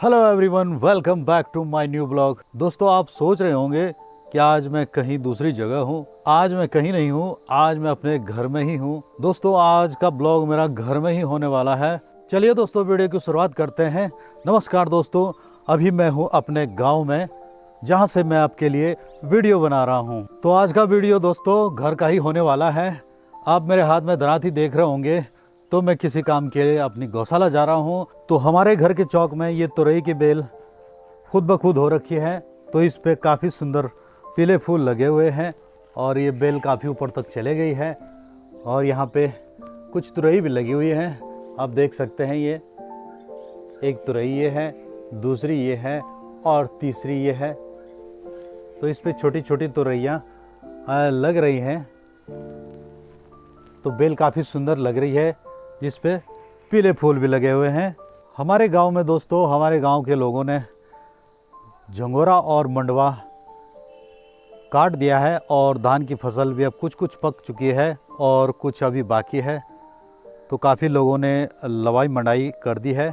Hello everyone, welcome back to my new blog. दोस्तों, आप सोच रहे होंगे कि आज मैं कहीं दूसरी जगह हूँ। आज मैं कहीं नहीं हूँ, आज मैं अपने घर में ही हूँ। दोस्तों, आज का ब्लॉग मेरा घर में ही होने वाला है। चलिए दोस्तों, वीडियो की शुरुआत करते हैं। नमस्कार दोस्तों, अभी मैं हूँ अपने गाँव में, जहाँ से मैं आपके लिए वीडियो बना रहा हूँ। तो आज का वीडियो दोस्तों घर का ही होने वाला है। आप मेरे हाथ में दराती देख रहे होंगे, तो मैं किसी काम के लिए अपनी गौशाला जा रहा हूँ। तो हमारे घर के चौक में ये तुरई की बेल खुद ब खुद हो रखी है, तो इस पे काफ़ी सुंदर पीले फूल लगे हुए हैं और ये बेल काफ़ी ऊपर तक चले गई है। और यहाँ पे कुछ तुरई भी लगी हुई है, आप देख सकते हैं। ये एक तुरई ये है, दूसरी ये है और तीसरी ये है। तो इस पे छोटी छोटी तुरैयाँ लग रही हैं। तो बेल काफ़ी सुंदर लग रही है, जिस पे पीले फूल भी लगे हुए हैं। हमारे गांव में दोस्तों, हमारे गांव के लोगों ने झंगोरा और मंडवा काट दिया है और धान की फसल भी अब कुछ कुछ पक चुकी है और कुछ अभी बाकी है। तो काफ़ी लोगों ने लवाई मंडाई कर दी है।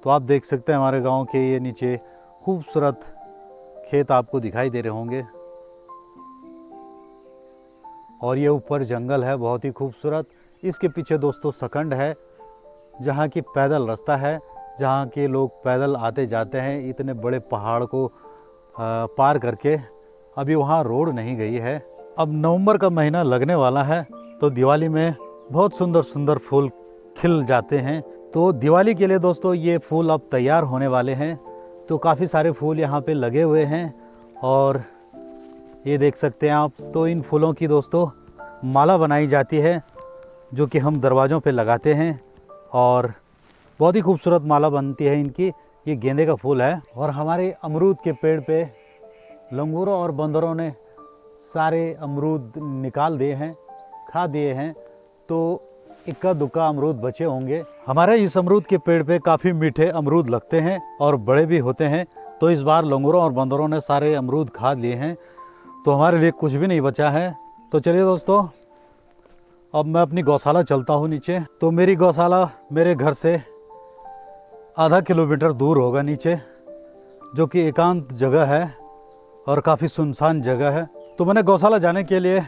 तो आप देख सकते हैं हमारे गांव के ये नीचे खूबसूरत खेत आपको दिखाई दे रहे होंगे और ये ऊपर जंगल है बहुत ही खूबसूरत। इसके पीछे दोस्तों सकंड है, जहाँ की पैदल रास्ता है, जहाँ के लोग पैदल आते जाते हैं इतने बड़े पहाड़ को पार करके। अभी वहाँ रोड नहीं गई है। अब नवंबर का महीना लगने वाला है, तो दिवाली में बहुत सुंदर सुंदर फूल खिल जाते हैं। तो दिवाली के लिए दोस्तों ये फूल अब तैयार होने वाले हैं। तो काफ़ी सारे फूल यहाँ पे लगे हुए हैं और ये देख सकते हैं आप। तो इन फूलों की दोस्तों माला बनाई जाती है, जो कि हम दरवाज़ों पे लगाते हैं और बहुत ही खूबसूरत माला बनती है इनकी। ये गेंदे का फूल है। और हमारे अमरूद के पेड़ पे लंगूरों और बंदरों ने सारे अमरूद निकाल दिए हैं, खा दिए हैं। तो इक्का दुक्का अमरूद बचे होंगे। हमारे इस अमरूद के पेड़ पे काफ़ी मीठे अमरूद लगते हैं और बड़े भी होते हैं। तो इस बार लंगूरों और बंदरों ने सारे अमरूद खा लिए हैं, तो हमारे लिए कुछ भी नहीं बचा है। तो चलिए दोस्तों, अब मैं अपनी गौशाला चलता हूँ नीचे। तो मेरी गौशाला मेरे घर से आधा किलोमीटर दूर होगा नीचे, जो कि एकांत जगह है और काफ़ी सुनसान जगह है। तो मैंने गौशाला जाने के लिए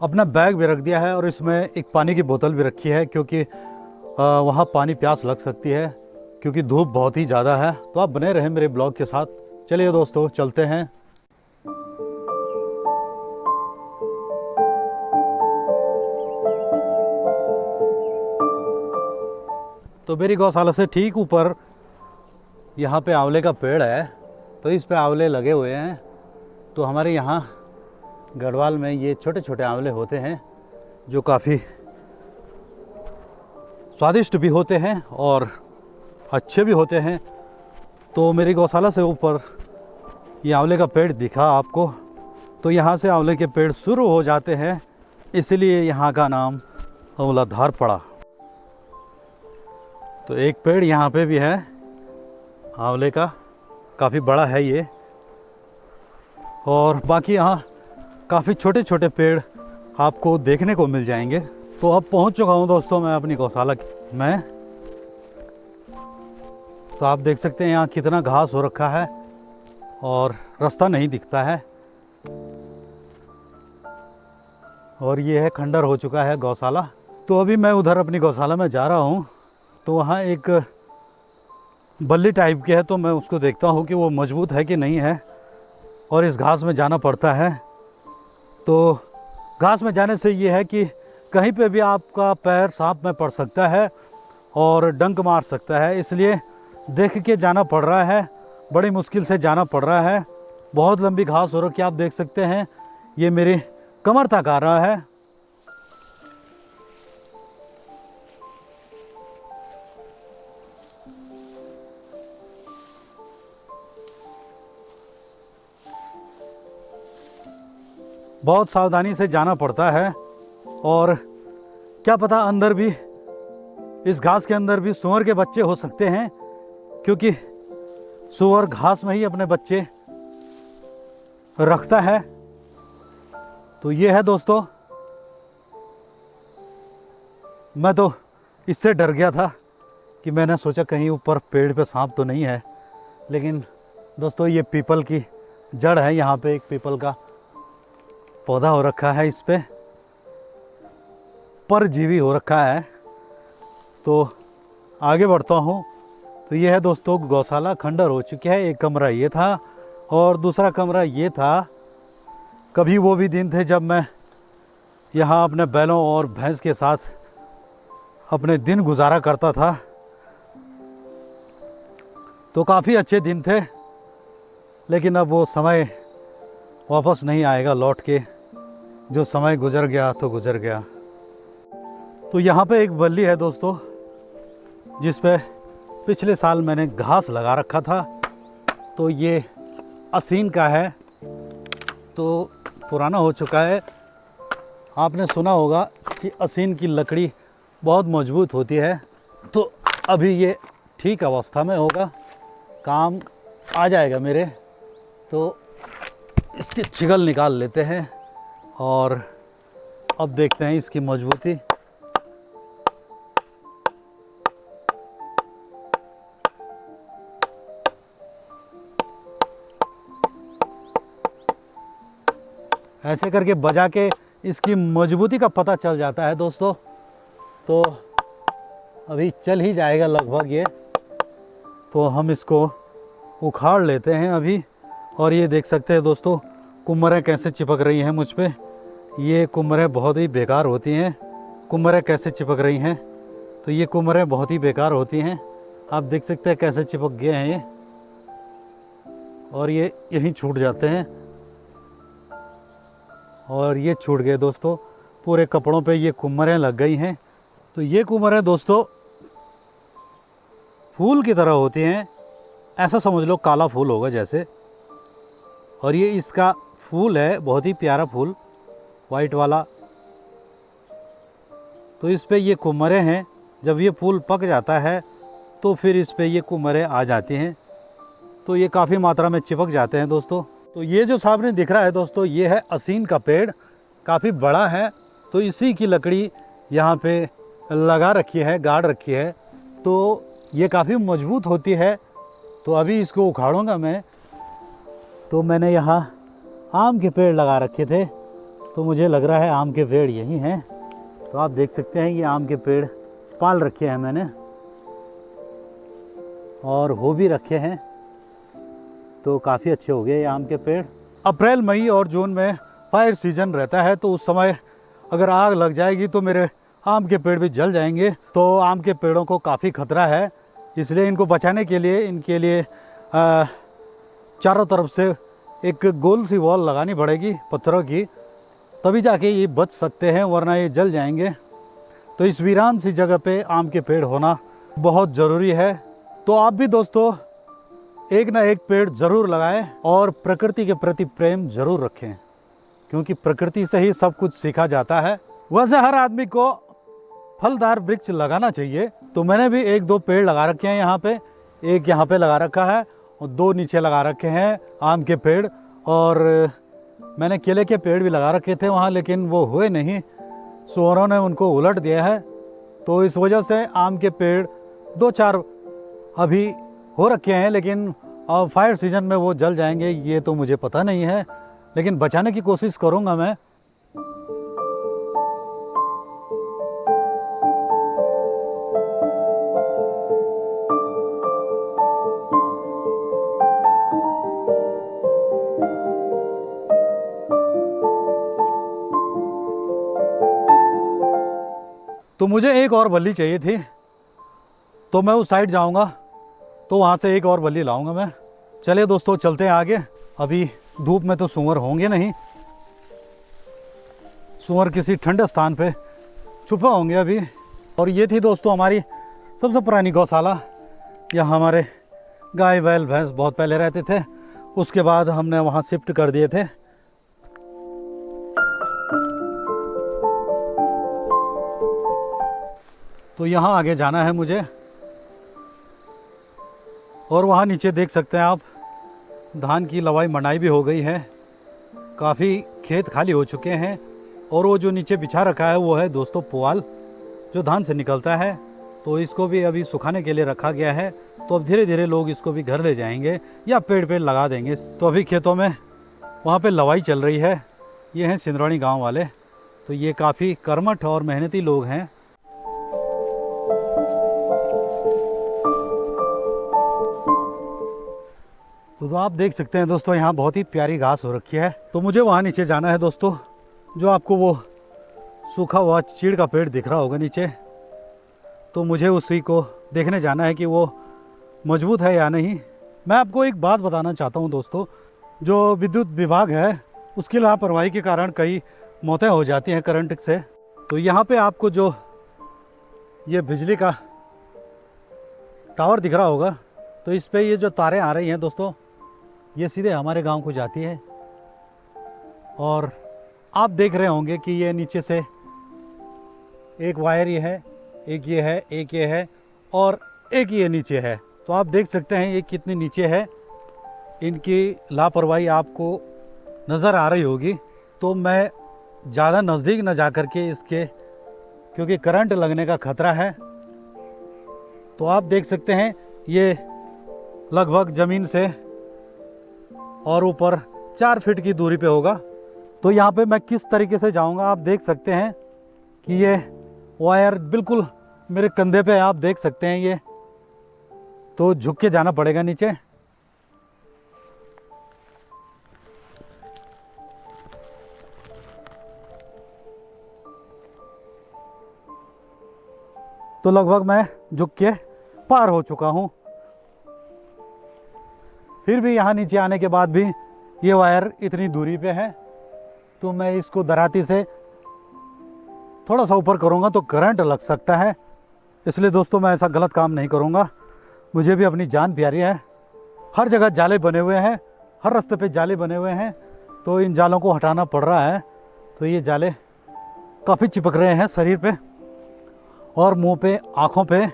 अपना बैग भी रख दिया है और इसमें एक पानी की बोतल भी रखी है, क्योंकि वहाँ पानी प्यास लग सकती है, क्योंकि धूप बहुत ही ज़्यादा है। तो आप बने रहें मेरे ब्लॉग के साथ। चलिए दोस्तों, चलते हैं। तो मेरी गौशाला से ठीक ऊपर यहाँ पे आंवले का पेड़ है, तो इस पे आंवले लगे हुए हैं। तो हमारे यहाँ गढ़वाल में ये छोटे छोटे आंवले होते हैं, जो काफ़ी स्वादिष्ट भी होते हैं और अच्छे भी होते हैं। तो मेरी गौशाला से ऊपर ये आंवले का पेड़ दिखा आपको, तो यहाँ से आंवले के पेड़ शुरू हो जाते हैं, इसलिए यहाँ का नाम आंवलाधार पड़ा। तो एक पेड़ यहाँ पे भी है आंवले का, काफ़ी बड़ा है ये। और बाकी यहाँ काफ़ी छोटे छोटे पेड़ आपको देखने को मिल जाएंगे। तो अब पहुँच चुका हूँ दोस्तों मैं अपनी गौशाला में। तो आप देख सकते हैं यहाँ कितना घास हो रखा है और रास्ता नहीं दिखता है। और ये है, खंडर हो चुका है गौशाला। तो अभी मैं उधर अपनी गौशाला में जा रहा हूँ। तो वहाँ एक बल्ली टाइप की है, तो मैं उसको देखता हूँ कि वो मजबूत है कि नहीं है। और इस घास में जाना पड़ता है। तो घास में जाने से ये है कि कहीं पे भी आपका पैर सांप में पड़ सकता है और डंक मार सकता है, इसलिए देख के जाना पड़ रहा है। बड़ी मुश्किल से जाना पड़ रहा है। बहुत लंबी घास हो रखी है, आप देख सकते हैं। ये मेरी कमर तक आ रहा है। बहुत सावधानी से जाना पड़ता है। और क्या पता अंदर भी, इस घास के अंदर भी सूअर के बच्चे हो सकते हैं, क्योंकि सूअर घास में ही अपने बच्चे रखता है। तो ये है दोस्तों, मैं तो इससे डर गया था कि मैंने सोचा कहीं ऊपर पेड़ पे सांप तो नहीं है, लेकिन दोस्तों ये पीपल की जड़ है। यहाँ पे एक पीपल का पौधा हो रखा है, इस पे परजीवी हो रखा है। तो आगे बढ़ता हूँ। तो ये है दोस्तों गौशाला, खंडर हो चुकी है। एक कमरा ये था और दूसरा कमरा ये था। कभी वो भी दिन थे जब मैं यहाँ अपने बैलों और भैंस के साथ अपने दिन गुजारा करता था, तो काफ़ी अच्छे दिन थे। लेकिन अब वो समय वापस नहीं आएगा लौट के। जो समय गुजर गया तो गुजर गया। तो यहाँ पे एक बल्ली है दोस्तों, जिस पे पिछले साल मैंने घास लगा रखा था। तो ये असीन का है, तो पुराना हो चुका है। आपने सुना होगा कि असीन की लकड़ी बहुत मजबूत होती है। तो अभी ये ठीक अवस्था में होगा, काम आ जाएगा मेरे। तो इसकी छिगल निकाल लेते हैं और अब देखते हैं इसकी मजबूती। ऐसे करके बजा के इसकी मजबूती का पता चल जाता है दोस्तों। तो अभी चल ही जाएगा लगभग ये। तो हम इसको उखाड़ लेते हैं अभी। और ये देख सकते हैं दोस्तों कुम्हरें कैसे चिपक रही हैं मुझ पे। ये कुम्हरें बहुत ही बेकार होती हैं। कुम्हरें कैसे चिपक रही हैं, तो ये कुम्हरें बहुत ही बेकार होती हैं। आप देख सकते हैं कैसे चिपक गए हैं ये, और ये यहीं छूट जाते हैं। और ये छूट गए दोस्तों, पूरे कपड़ों पे ये कुम्हरें लग गई हैं। तो ये कुम्हरें दोस्तों फूल की तरह होती हैं, ऐसा समझ लो काला फूल होगा जैसे। और ये इसका फूल है, बहुत ही प्यारा फूल, वाइट वाला। तो इस पे ये कुम्हरें हैं। जब ये फूल पक जाता है तो फिर इस पे ये कुम्हरें आ जाती हैं। तो ये काफ़ी मात्रा में चिपक जाते हैं दोस्तों। तो ये जो सामने दिख रहा है दोस्तों, ये है असीन का पेड़, काफ़ी बड़ा है। तो इसी की लकड़ी यहाँ पे लगा रखी है, गाड़ रखी है। तो ये काफ़ी मजबूत होती है। तो अभी इसको उखाड़ूंगा मैं। तो मैंने यहाँ आम के पेड़ लगा रखे थे, तो मुझे लग रहा है आम के पेड़ यही हैं। तो आप देख सकते हैं ये आम के पेड़ पाल रखे हैं मैंने, और हो भी रखे हैं। तो काफ़ी अच्छे हो गए ये आम के पेड़। अप्रैल, मई और जून में फायर सीजन रहता है। तो उस समय अगर आग लग जाएगी तो मेरे आम के पेड़ भी जल जाएंगे। तो आम के पेड़ों को काफ़ी खतरा है, इसलिए इनको बचाने के लिए इनके लिए चारों तरफ से एक गोल सी वॉल लगानी पड़ेगी पत्थरों की, तभी जाके ये बच सकते हैं, वरना ये जल जाएंगे। तो इस वीरान सी जगह पे आम के पेड़ होना बहुत ज़रूरी है। तो आप भी दोस्तों एक ना एक पेड़ ज़रूर लगाएं और प्रकृति के प्रति प्रेम ज़रूर रखें, क्योंकि प्रकृति से ही सब कुछ सीखा जाता है। वैसे हर आदमी को फलदार वृक्ष लगाना चाहिए। तो मैंने भी एक दो पेड़ लगा रखे हैं यहाँ पे। एक यहाँ पे लगा रखा है और दो नीचे लगा रखे हैं आम के पेड़। और मैंने केले के पेड़ भी लगा रखे थे वहाँ, लेकिन वो हुए नहीं, सुअरों ने उनको उलट दिया है। तो इस वजह से आम के पेड़ दो चार अभी हो रखे हैं, लेकिन फायर सीजन में वो जल जाएंगे ये तो मुझे पता नहीं है, लेकिन बचाने की कोशिश करूँगा मैं। तो मुझे एक और बल्ली चाहिए थी, तो मैं उस साइड जाऊंगा, तो वहाँ से एक और बल्ली लाऊंगा मैं। चलिए दोस्तों चलते हैं आगे। अभी धूप में तो सूअर होंगे नहीं, सूअर किसी ठंडे स्थान पे छुपा होंगे अभी। और ये थी दोस्तों हमारी सबसे पुरानी गौशाला। यहाँ हमारे गाय बैल भैंस बहुत पहले रहते थे, उसके बाद हमने वहाँ शिफ्ट कर दिए थे। तो यहाँ आगे जाना है मुझे, और वहाँ नीचे देख सकते हैं आप धान की लवाई मंडाई भी हो गई है, काफ़ी खेत खाली हो चुके हैं। और वो जो नीचे बिछा रखा है वो है दोस्तों पुआल, जो धान से निकलता है। तो इसको भी अभी सुखाने के लिए रखा गया है। तो अब धीरे धीरे लोग इसको भी घर ले जाएंगे या पेड़ पे लगा देंगे। तो अभी खेतों में वहाँ पे लवाई चल रही है। ये हैं सिंदरौनी गांव वाले, तो ये काफ़ी कर्मठ और मेहनती लोग हैं। तो आप देख सकते हैं दोस्तों, यहाँ बहुत ही प्यारी घास हो रखी है। तो मुझे वहाँ नीचे जाना है दोस्तों, जो आपको वो सूखा हुआ चीड़ का पेड़ दिख रहा होगा नीचे, तो मुझे उसी को देखने जाना है कि वो मजबूत है या नहीं। मैं आपको एक बात बताना चाहता हूँ दोस्तों, जो विद्युत विभाग है उसकी लापरवाही के कारण कई मौतें हो जाती हैं करंट से। तो यहाँ पे आपको जो ये बिजली का टावर दिख रहा होगा, तो इस पे ये जो तारें आ रही हैं दोस्तों, ये सीधे हमारे गांव को जाती है। और आप देख रहे होंगे कि ये नीचे से एक वायर ये है, एक ये है, एक ये है और एक ये नीचे है। तो आप देख सकते हैं ये कितनी नीचे है। इनकी लापरवाही आपको नज़र आ रही होगी। तो मैं ज़्यादा नज़दीक न जा कर के इसके, क्योंकि करंट लगने का खतरा है। तो आप देख सकते हैं ये लगभग ज़मीन से और ऊपर 4 फीट की दूरी पे होगा। तो यहाँ पे मैं किस तरीके से जाऊँगा, आप देख सकते हैं कि ये वायर बिल्कुल मेरे कंधे पे, आप देख सकते हैं ये। तो झुक के जाना पड़ेगा नीचे। तो लगभग मैं झुक के पार हो चुका हूँ। फिर भी यहाँ नीचे आने के बाद भी ये वायर इतनी दूरी पे है, तो मैं इसको दराती से थोड़ा सा ऊपर करूँगा तो करंट लग सकता है। इसलिए दोस्तों मैं ऐसा गलत काम नहीं करूँगा, मुझे भी अपनी जान प्यारी है। हर जगह जाले बने हुए हैं, हर रास्ते पे जाले बने हुए हैं, तो इन जालों को हटाना पड़ रहा है। तो ये जाले काफ़ी चिपक रहे हैं शरीर पे और मुंह पे, आँखों पे।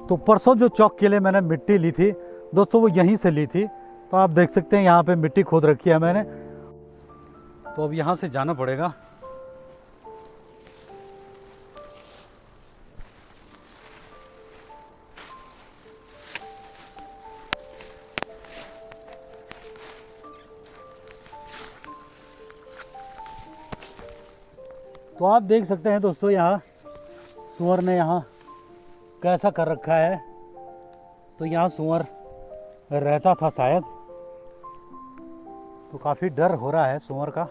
तो परसों जो चौक के लिए मैंने मिट्टी ली थी दोस्तों, वो यहीं से ली थी। तो आप देख सकते हैं यहाँ पे मिट्टी खोद रखी है मैंने। तो अब यहाँ से जाना पड़ेगा। तो आप देख सकते हैं दोस्तों, यहाँ सुअर ने यहाँ कैसा कर रखा है। तो यहाँ सुअर रहता था शायद, तो काफ़ी डर हो रहा है सुअर का।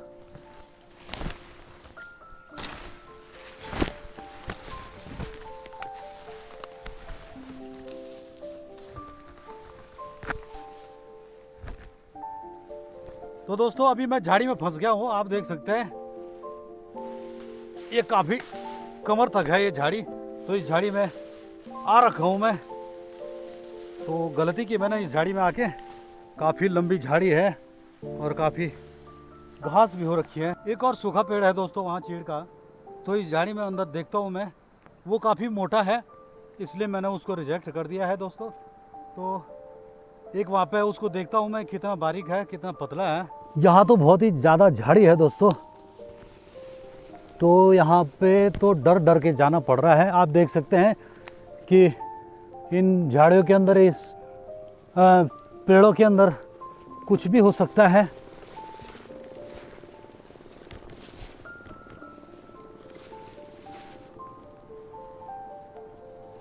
तो दोस्तों अभी मैं झाड़ी में फंस गया हूँ, आप देख सकते हैं ये काफ़ी कमर तक है ये झाड़ी। तो इस झाड़ी में आ रखा हूँ मैं। तो गलती की मैंने इस झाड़ी में आके, काफ़ी लंबी झाड़ी है और काफ़ी घास भी हो रखी है। एक और सूखा पेड़ है दोस्तों वहाँ चीड़ का, तो इस झाड़ी में अंदर देखता हूँ मैं, वो काफ़ी मोटा है, इसलिए मैंने उसको रिजेक्ट कर दिया है दोस्तों। तो एक वहाँ पे उसको देखता हूँ मैं, कितना बारीक है, कितना पतला है। यहाँ तो बहुत ही ज़्यादा झाड़ी है दोस्तों, तो यहाँ पे तो डर डर के जाना पड़ रहा है। आप देख सकते हैं कि इन झाड़ियों के अंदर, इस पेड़ों के अंदर कुछ भी हो सकता है।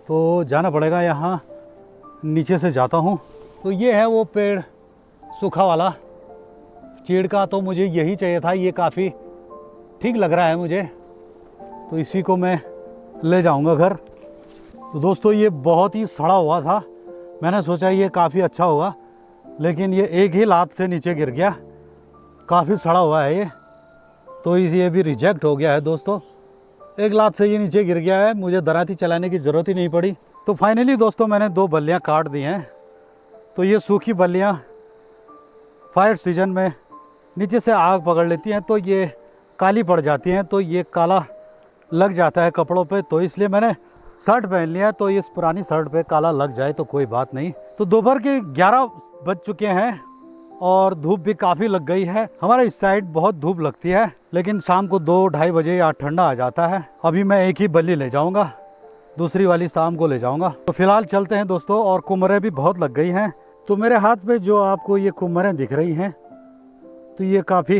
तो जाना पड़ेगा, यहाँ नीचे से जाता हूँ। तो ये है वो पेड़ सूखा वाला चीड़ का, तो मुझे यही चाहिए था। ये काफ़ी ठीक लग रहा है मुझे, तो इसी को मैं ले जाऊंगा घर। तो दोस्तों ये बहुत ही सड़ा हुआ था, मैंने सोचा ये काफ़ी अच्छा होगा, लेकिन ये एक ही लात से नीचे गिर गया। काफ़ी सड़ा हुआ है ये, तो ये भी रिजेक्ट हो गया है दोस्तों। एक लात से ये नीचे गिर गया है, मुझे दराती चलाने की ज़रूरत ही नहीं पड़ी। तो फाइनली दोस्तों मैंने 2 बल्लियाँ काट दी हैं। तो ये सूखी बल्लियाँ फायर सीजन में नीचे से आग पकड़ लेती हैं, तो ये काली पड़ जाती हैं, तो ये काला लग जाता है कपड़ों पे। तो इसलिए मैंने शर्ट पहन लिया, तो इस पुरानी शर्ट पे काला लग जाए तो कोई बात नहीं। तो दोपहर के 11 बज चुके हैं और धूप भी काफ़ी लग गई है। हमारे इस साइड बहुत धूप लगती है, लेकिन शाम को 2-2:30 बजे या ठंडा आ जाता है। अभी मैं एक ही बल्ली ले जाऊंगा, दूसरी वाली शाम को ले जाऊंगा। तो फिलहाल चलते हैं दोस्तों। और कुम्हरें भी बहुत लग गई हैं। तो मेरे हाथ में जो आपको ये कुम्हरें दिख रही हैं, तो ये काफ़ी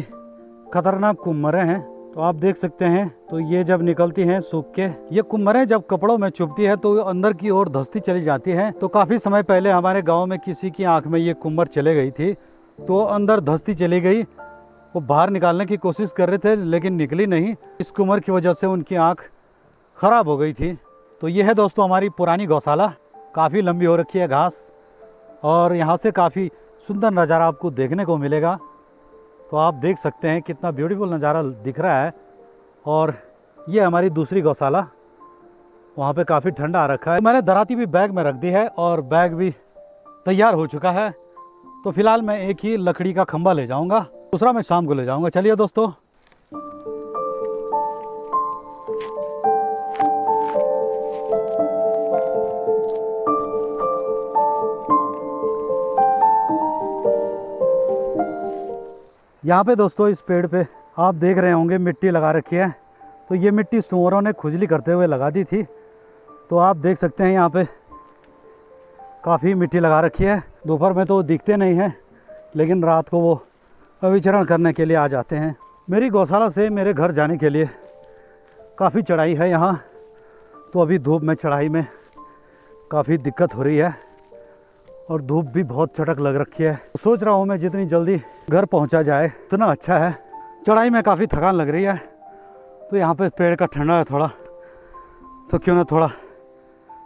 खतरनाक कुम्हरें हैं। तो आप देख सकते हैं, तो ये जब निकलती हैं सूख के, ये कुम्हरें जब कपड़ों में चुभती है तो अंदर की ओर धंसती चली जाती है। तो काफ़ी समय पहले हमारे गांव में किसी की आंख में ये कुम्हर चले गई थी, तो अंदर धंसती चली गई। वो बाहर निकालने की कोशिश कर रहे थे लेकिन निकली नहीं। इस कुम्हर की वजह से उनकी आंख खराब हो गई थी। तो ये है दोस्तों हमारी पुरानी गौशाला। काफ़ी लंबी हो रखी है घास, और यहाँ से काफ़ी सुंदर नज़ारा आपको देखने को मिलेगा। तो आप देख सकते हैं कितना ब्यूटीफुल नज़ारा दिख रहा है। और ये हमारी दूसरी गौशाला, वहाँ पे काफ़ी ठंडा आ रखा है। मैंने दराती भी बैग में रख दी है और बैग भी तैयार हो चुका है। तो फिलहाल मैं एक ही लकड़ी का खंबा ले जाऊँगा, दूसरा मैं शाम को ले जाऊँगा। चलिए दोस्तों। यहाँ पे दोस्तों इस पेड़ पे आप देख रहे होंगे मिट्टी लगा रखी है। तो ये मिट्टी सूअरों ने खुजली करते हुए लगा दी थी। तो आप देख सकते हैं यहाँ पे काफ़ी मिट्टी लगा रखी है। दोपहर में तो दिखते नहीं हैं, लेकिन रात को वो विचरण करने के लिए आ जाते हैं। मेरी गौशाला से मेरे घर जाने के लिए काफ़ी चढ़ाई है यहाँ। तो अभी धूप में चढ़ाई में काफ़ी दिक्कत हो रही है, और धूप भी बहुत चटक लग रखी है। सोच रहा हूँ मैं जितनी जल्दी घर पहुँचा जाए उतना अच्छा है। चढ़ाई में काफ़ी थकान लग रही है। तो यहाँ पे पेड़ का ठंडा है थोड़ा, तो क्यों ना थोड़ा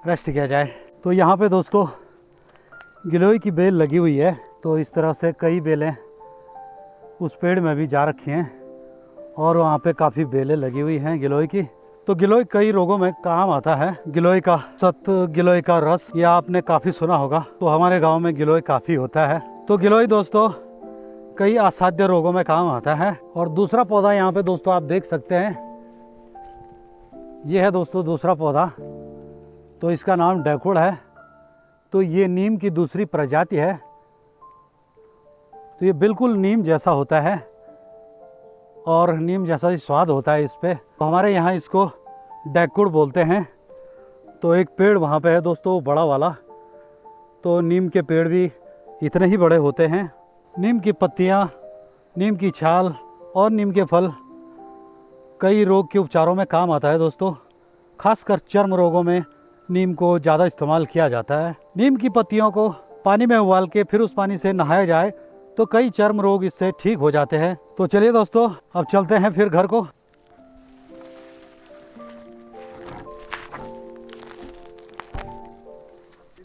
रेस्ट किया जाए। तो यहाँ पे दोस्तों गिलोय की बेल लगी हुई है। तो इस तरह से कई बेलें उस पेड़ में भी जा रखी हैं, और वहाँ पे काफ़ी बेलें लगी हुई हैं गिलोय की। तो गिलोय कई रोगों में काम आता है। गिलोय का सत्व, गिलोय का रस, ये आपने काफ़ी सुना होगा। तो हमारे गांव में गिलोय काफ़ी होता है। तो गिलोय दोस्तों कई असाध्य रोगों में काम आता है। और दूसरा पौधा यहाँ पे दोस्तों आप देख सकते हैं, ये है दोस्तों दूसरा पौधा। तो इसका नाम डैकुड़ है। तो ये नीम की दूसरी प्रजाति है। तो ये बिल्कुल नीम जैसा होता है, और नीम जैसा ही स्वाद होता है इस पे। तो हमारे यहाँ इसको डैकुड़ बोलते हैं। तो एक पेड़ वहाँ पे है दोस्तों बड़ा वाला। तो नीम के पेड़ भी इतने ही बड़े होते हैं। नीम की पत्तियाँ, नीम की छाल और नीम के फल कई रोग के उपचारों में काम आता है दोस्तों। खासकर चर्म रोगों में नीम को ज़्यादा इस्तेमाल किया जाता है। नीम की पत्तियों को पानी में उबाल के फिर उस पानी से नहाया जाए तो कई चर्म रोग इससे ठीक हो जाते हैं। तो चलिए दोस्तों अब चलते हैं फिर घर को।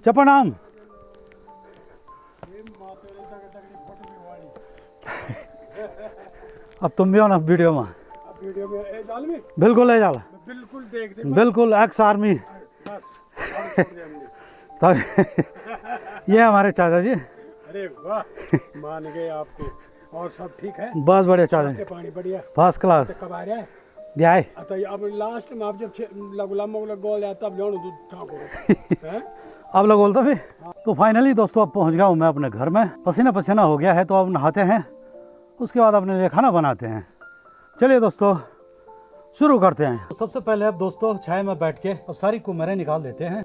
चपनाम अब तुम भी हो ना वीडियो में? बिल्कुल है जाल, बिल्कुल एक्स आर्मी। तो ये हमारे चाचा जी। अरे वाह, मान गए आपको। और सब ठीक है? बस बढ़िया चाचा, पानी बढ़िया, फर्स्ट क्लास। कब आ रहा है? ब्याह तो अब लास्ट में आप जब लगुलाम गोल जाता तब लेनो दूध अब लगोलता भी। तो फाइनली दोस्तों अब पहुंच गया हूँ मैं अपने घर में। पसीना पसीना हो गया है, तो अब नहाते हैं, उसके बाद अपने लिए खाना बनाते हैं। चलिए दोस्तों शुरू करते हैं। तो सबसे पहले अब दोस्तों छाया में बैठ के अब सारी कुम्हरें निकाल देते हैं।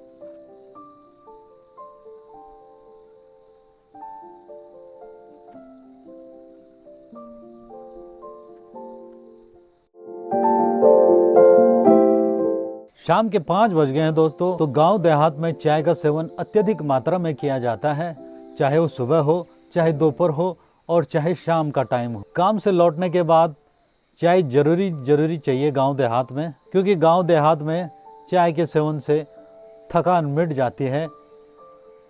शाम के 5 बज गए हैं दोस्तों। तो गांव देहात में चाय का सेवन अत्यधिक मात्रा में किया जाता है, चाहे वो सुबह हो, चाहे दोपहर हो, और चाहे शाम का टाइम हो। काम से लौटने के बाद चाय जरूरी चाहिए गांव देहात में, क्योंकि गांव देहात में चाय के सेवन से थकान मिट जाती है।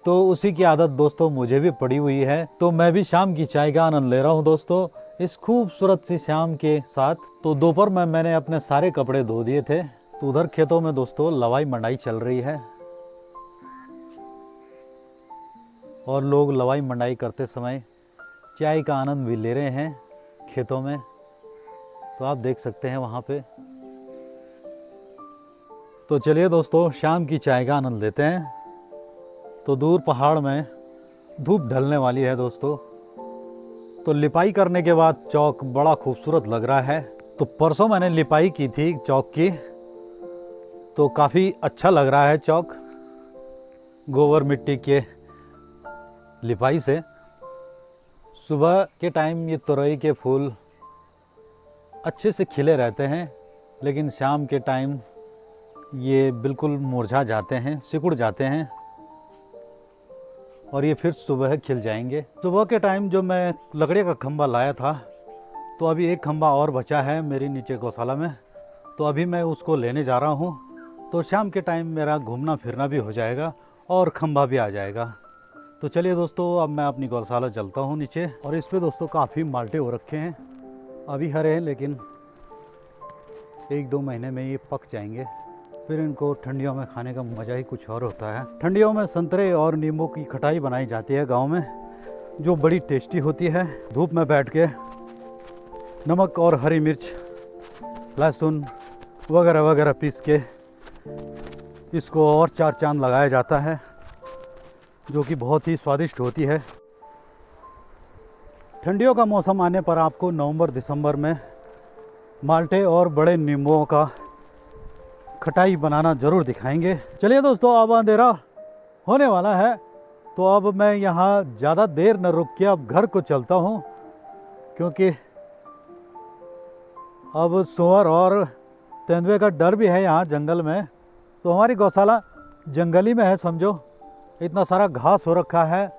तो उसी की आदत दोस्तों मुझे भी पड़ी हुई है। तो मैं भी शाम की चाय का आनंद ले रहा हूँ दोस्तों इस खूबसूरत सी शाम के साथ। तो दोपहर में मैंने अपने सारे कपड़े धो दिए थे। तो उधर खेतों में दोस्तों लवाई मंडाई चल रही है, और लोग लवाई मंडाई करते समय चाय का आनंद भी ले रहे हैं खेतों में। तो आप देख सकते हैं वहाँ पे। तो चलिए दोस्तों शाम की चाय का आनंद लेते हैं। तो दूर पहाड़ में धूप ढलने वाली है दोस्तों, तो लिपाई करने के बाद चौक बड़ा खूबसूरत लग रहा है। तो परसों मैंने लिपाई की थी चौक की, तो काफ़ी अच्छा लग रहा है चौक गोबर मिट्टी के लिपाई से। सुबह के टाइम ये तुरई के फूल अच्छे से खिले रहते हैं, लेकिन शाम के टाइम ये बिल्कुल मुरझा जाते हैं, सिकुड़ जाते हैं और ये फिर सुबह खिल जाएंगे। सुबह के टाइम जो मैं लकड़ी का खंबा लाया था, तो अभी एक खंबा और बचा है मेरी नीचे गौशाला में, तो अभी मैं उसको लेने जा रहा हूँ। तो शाम के टाइम मेरा घूमना फिरना भी हो जाएगा और खंबा भी आ जाएगा। तो चलिए दोस्तों, अब मैं अपनी गौशाला चलता हूँ नीचे। और इस पे दोस्तों काफ़ी माल्टे हो रखे हैं, अभी हरे हैं लेकिन 1-2 महीने में ये पक जाएंगे। फिर इनको ठंडियों में खाने का मज़ा ही कुछ और होता है। ठंडियों में संतरे और नींबू की खटाई बनाई जाती है गांव में, जो बड़ी टेस्टी होती है। धूप में बैठ के नमक और हरी मिर्च, लहसुन वगैरह वगैरह पीस के इसको और 4 चांद लगाया जाता है, जो कि बहुत ही स्वादिष्ट होती है। ठंडियों का मौसम आने पर आपको नवंबर-दिसंबर में माल्टे और बड़े नींबुओं का खटाई बनाना ज़रूर दिखाएंगे। चलिए दोस्तों, अब अंधेरा होने वाला है, तो अब मैं यहाँ ज़्यादा देर न रुक के अब घर को चलता हूँ, क्योंकि अब सुअर और तेंदुए का डर भी है यहाँ जंगल में। तो हमारी गौशाला जंगली में है समझो, इतना सारा घास हो रखा है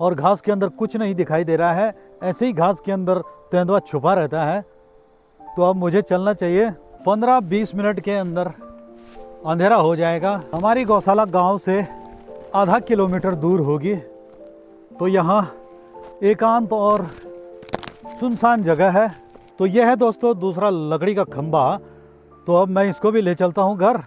और घास के अंदर कुछ नहीं दिखाई दे रहा है, ऐसे ही घास के अंदर तेंदुआ छुपा रहता है। तो अब मुझे चलना चाहिए, 15-20 मिनट के अंदर अंधेरा हो जाएगा। हमारी गौशाला गांव से आधा किलोमीटर दूर होगी, तो यहाँ एकांत और सुनसान जगह है। तो यह है दोस्तों दूसरा लकड़ी का खंबा, तो अब मैं इसको भी ले चलता हूँ घर।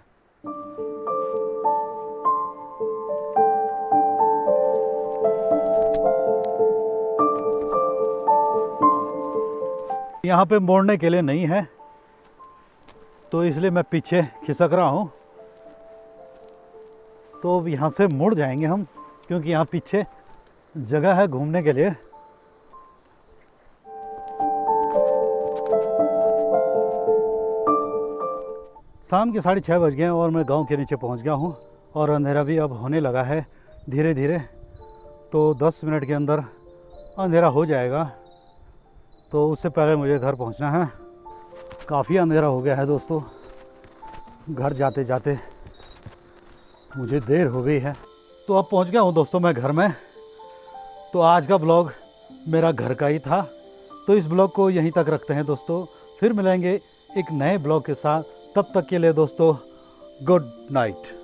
यहाँ पे मोड़ने के लिए नहीं है, तो इसलिए मैं पीछे खिसक रहा हूँ। तो अब यहाँ से मुड़ जाएंगे हम, क्योंकि यहाँ पीछे जगह है घूमने के लिए। शाम के 6:30 बज गए हैं और मैं गांव के नीचे पहुँच गया हूँ और अंधेरा भी अब होने लगा है धीरे धीरे। तो 10 मिनट के अंदर अंधेरा हो जाएगा, तो उससे पहले मुझे घर पहुँचना है। काफ़ी अंधेरा हो गया है दोस्तों, घर जाते जाते मुझे देर हो गई है। तो अब पहुंच गया हूं दोस्तों मैं घर में। तो आज का ब्लॉग मेरा घर का ही था, तो इस ब्लॉग को यहीं तक रखते हैं दोस्तों। फिर मिलेंगे एक नए ब्लॉग के साथ, तब तक के लिए दोस्तों गुड नाइट।